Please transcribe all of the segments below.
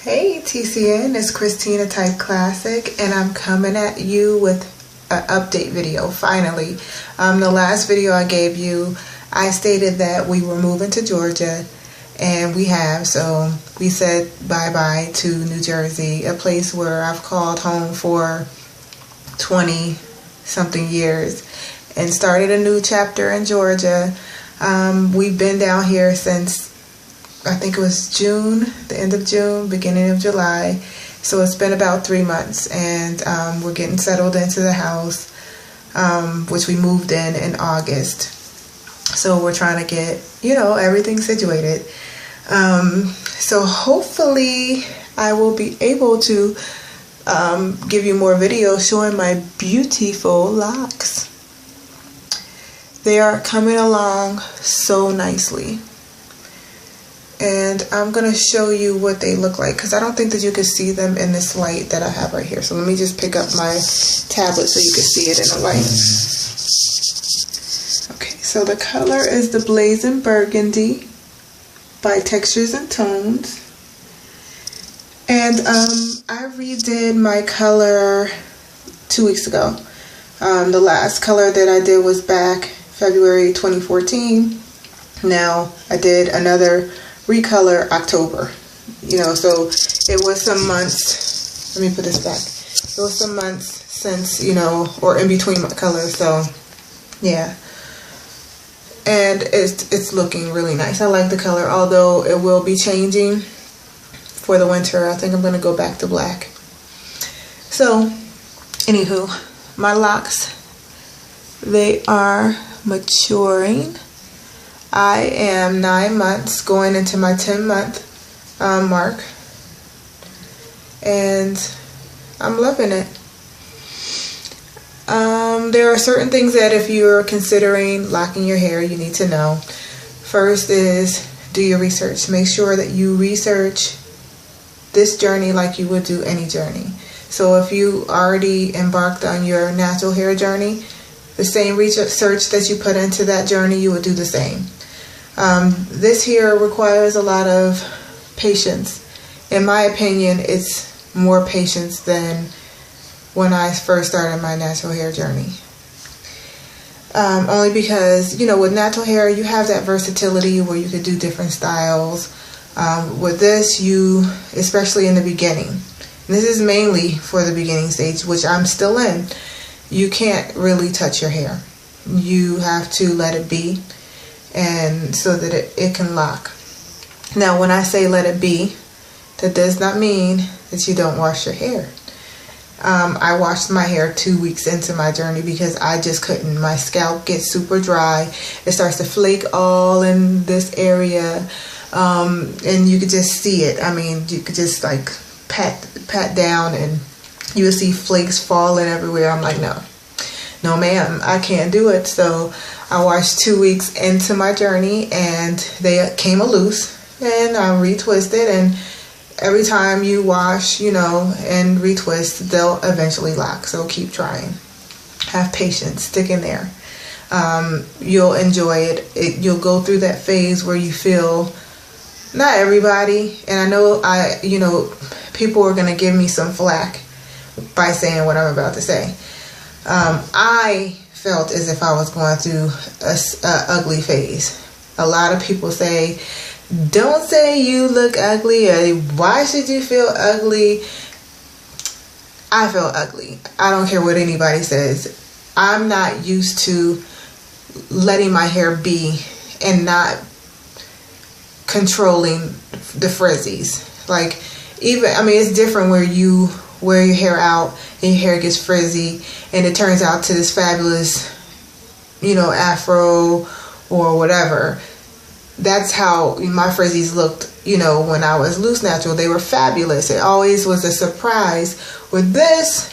Hey TCN, it's Christina Type Classic, and I'm coming at you with an update video, finally. The last video I gave you, I stated that we were moving to Georgia, and we have, so we said bye-bye to New Jersey, a place where I've called home for 20-something years, and started a new chapter in Georgia. We've been down here since I think it was June, the end of June, beginning of July. So it's been about 3 months, and we're getting settled into the house, which we moved in August. So we're trying to get, everything situated. So hopefully I will be able to give you more videos showing my beautiful locks. They are coming along so nicely. And I'm going to show you what they look like, because I don't think that you can see them in this light that I have right here. So let me just pick up my tablet so you can see it in the light. Okay, so the color is the Blazing Burgundy by Textures and Tones. And I redid my color 2 weeks ago. The last color that I did was back February 2014. Now I did another recolor October, so it was some months. Let me put this back. It was some months since, or in between my colors. So yeah, and it's looking really nice. I like the color, although it will be changing for the winter. I think I'm going to go back to black. So anywho, my locks, they are maturing. I am 9 months going into my 10-month mark, and I'm loving it. There are certain things that if you're considering locking your hair, you need to know. First is do your research. Make sure that you research this journey like you would do any journey. So if you already embarked on your natural hair journey, the same research that you put into that journey, you would do the same. This here requires a lot of patience. In my opinion, it's more patience than when I first started my natural hair journey. Only because, with natural hair, you have that versatility where you could do different styles. With this, especially in the beginning, and this is mainly for the beginning stage, which I'm still in, you can't really touch your hair. You have to let it be, and so that it can lock. Now, when I say let it be, that does not mean that you don't wash your hair. I washed my hair 2 weeks into my journey because I just couldn't. My scalp gets super dry. It starts to flake all in this area, and you could just see it. I mean, you could just like pat down, and you will see flakes falling everywhere. I'm like, no ma'am, I can't do it. So I washed 2 weeks into my journey, and they came loose, and I retwisted, and every time you wash, and retwist, they'll eventually lock. So keep trying. Have patience. Stick in there. You'll enjoy it. You'll go through that phase where you feel, not everybody, and I know people are going to give me some flack by saying what I'm about to say. I felt as if I was going through a ugly phase. A lot of people say, don't say you look ugly, or why should you feel ugly? I feel ugly. I don't care what anybody says. I'm not used to letting my hair be and not controlling the frizzies. Like, it's different where you wear your hair out and your hair gets frizzy and it turns out to this fabulous, afro or whatever. That's how my frizzies looked, when I was loose natural. They were fabulous. It always was a surprise. With this,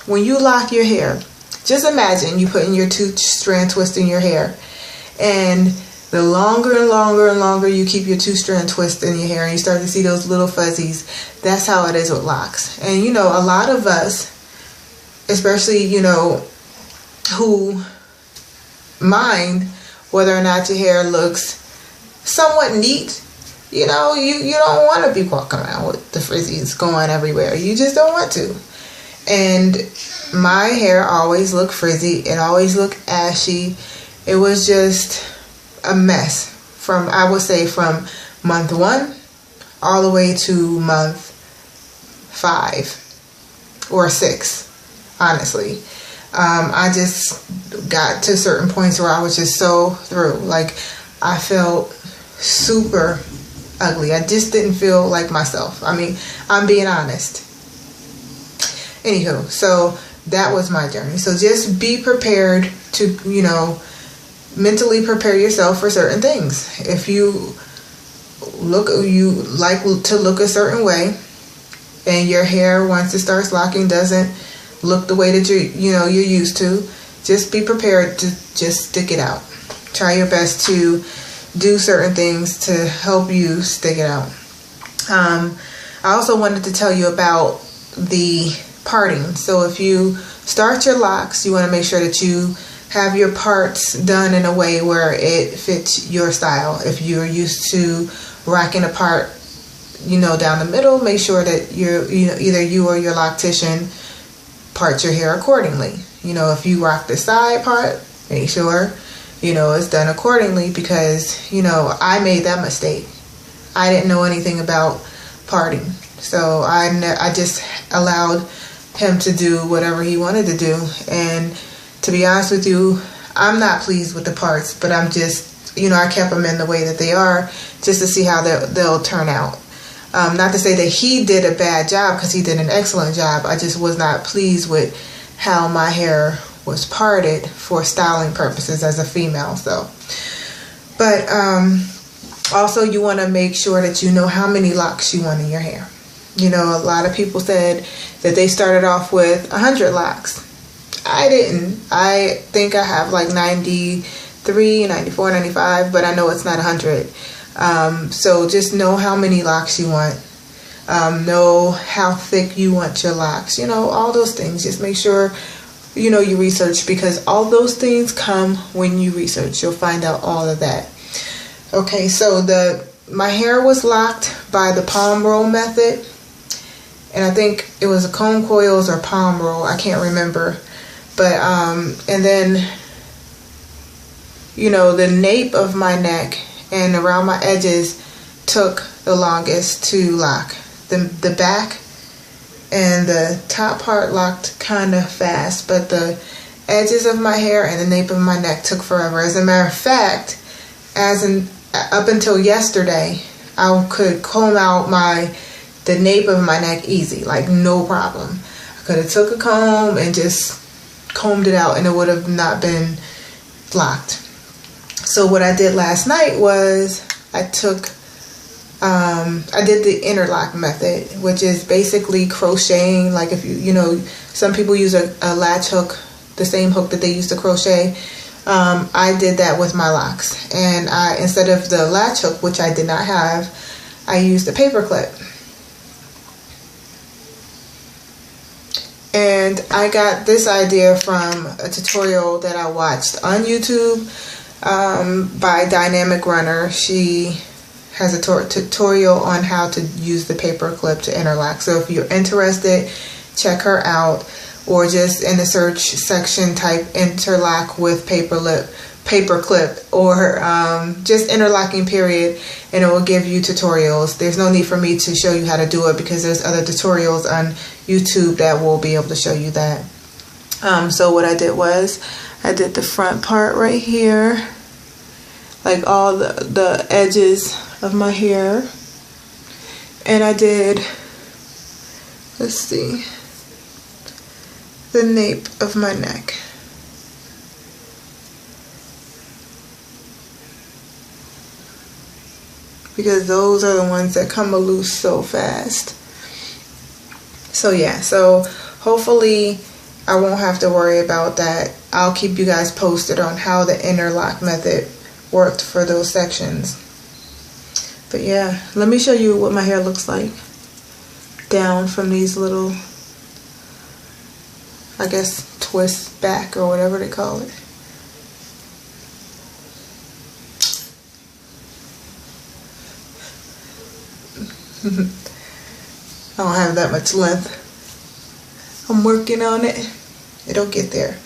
when you lock your hair, just imagine you putting your 2-strand twist in your hair, and the longer and longer and longer you keep your 2-strand twist in your hair, and you start to see those little fuzzies. That's how it is with locks. And a lot of us, especially who mind whether or not your hair looks somewhat neat, you don't want to be walking around with the frizzies going everywhere. You just don't want to. And my hair always looked frizzy. It always looked ashy. It was just a mess from, I would say, from month 1 all the way to month 5 or 6, honestly. I just got to certain points where I was just so through. Like, I felt super ugly. I just didn't feel like myself. I mean, I'm being honest. Anywho, so that was my journey. So just be prepared to, you know, mentally prepare yourself for certain things. If you like to look a certain way, and your hair, once it starts locking, doesn't look the way that you're used to, just be prepared to just stick it out. Try your best to do certain things to help you stick it out. I also wanted to tell you about the parting. So if you start your locks, you want to make sure that you have your parts done in a way where it fits your style. If you're used to rocking a part, down the middle, make sure that either you or your loctician part your hair accordingly. If you rock the side part, make sure it's done accordingly, because I made that mistake. I didn't know anything about parting, so I just allowed him to do whatever he wanted to do. And to be honest with you, I'm not pleased with the parts, but I'm just, I kept them in the way that they are just to see how they'll turn out. Not to say that he did a bad job, because he did an excellent job. I just was not pleased with how my hair was parted for styling purposes as a female. So, but also you want to make sure that you know how many locks you want in your hair. A lot of people said that they started off with 100 locks. I didn't. I think I have like 93, 94, 95, but I know it's not 100. So just know how many locks you want. Know how thick you want your locks. All those things. Just make sure, you research, because all those things come when you research. You'll find out all of that. Okay, so my hair was locked by the palm roll method. And I think it was a comb coils or palm roll. I can't remember. But, and then, the nape of my neck and around my edges took the longest to lock. The back and the top part locked kind of fast, but the edges of my hair and the nape of my neck took forever. As a matter of fact, up until yesterday, I could comb out the nape of my neck easy, like no problem. I could have took a comb and just combed it out, and it would have not been locked. So what I did last night was I did the interlock method, which is basically crocheting. Like if some people use a latch hook, the same hook that they use to crochet. I did that with my locks, and instead of the latch hook, which I did not have, I used a paper clip. And I got this idea from a tutorial that I watched on YouTube by Dynamic Runner. She has a tutorial on how to use the paper clip to interlock. So if you're interested, check her out, or just in the search section type interlock with paper clip, or just interlocking period, and it will give you tutorials. There's no need for me to show you how to do it, because there's other tutorials on YouTube that will be able to show you that. So what I did was I did the front part right here, like all the edges of my hair, and I did, let's see, the nape of my neck. Because those are the ones that come loose so fast. So yeah, so hopefully I won't have to worry about that. I'll keep you guys posted on how the interlock method worked for those sections. But yeah, let me show you what my hair looks like down from these little, I guess, twists back or whatever they call it. I don't have that much length. I'm working on it. It'll get there.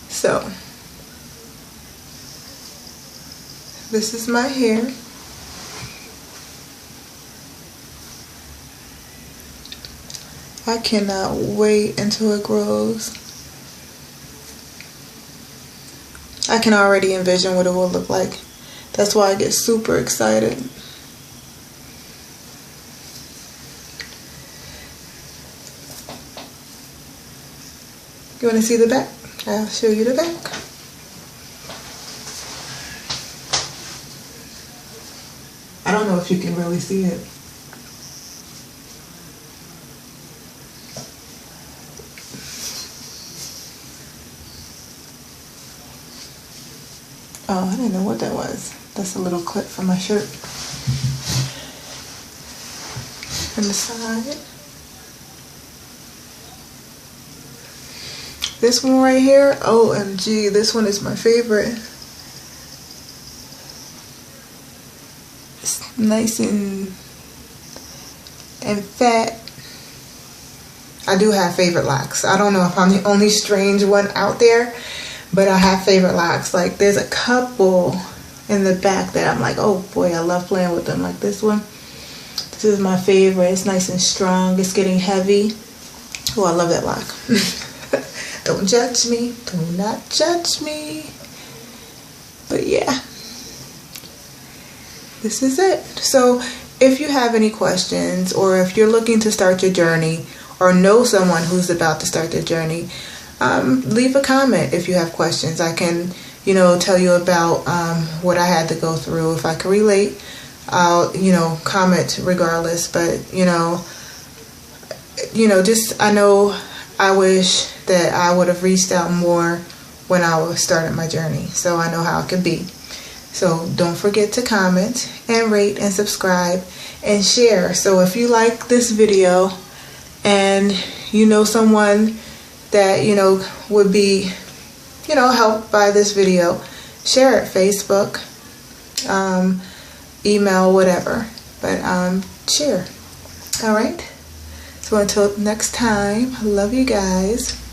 So, this is my hair. I cannot wait until it grows. I can already envision what it will look like. That's why I get super excited. You want to see the back? I'll show you the back. I don't know if you can really see it. Oh, I didn't know what that was. That's a little clip from my shirt. On the side. This one right here, OMG, this one is my favorite. It's nice and fat. I do have favorite locks. I don't know if I'm the only strange one out there, but I have favorite locks. Like, there's a couple in the back that I'm like, oh boy, I love playing with them. Like this one. This is my favorite. It's nice and strong. It's getting heavy. Oh, I love that lock. Don't judge me. Do not judge me. But yeah. This is it. So if you have any questions, or if you're looking to start your journey, or know someone who's about to start their journey, leave a comment if you have questions. I can, tell you about what I had to go through. If I can relate, I'll, comment regardless. But, I know I wish that I would have reached out more when I was starting my journey. So I know how it can be. So don't forget to comment and rate and subscribe and share. So if you like this video and you know someone that, would be, helped by this video, share it. Facebook, email, whatever. But share. All right. So until next time, I love you guys.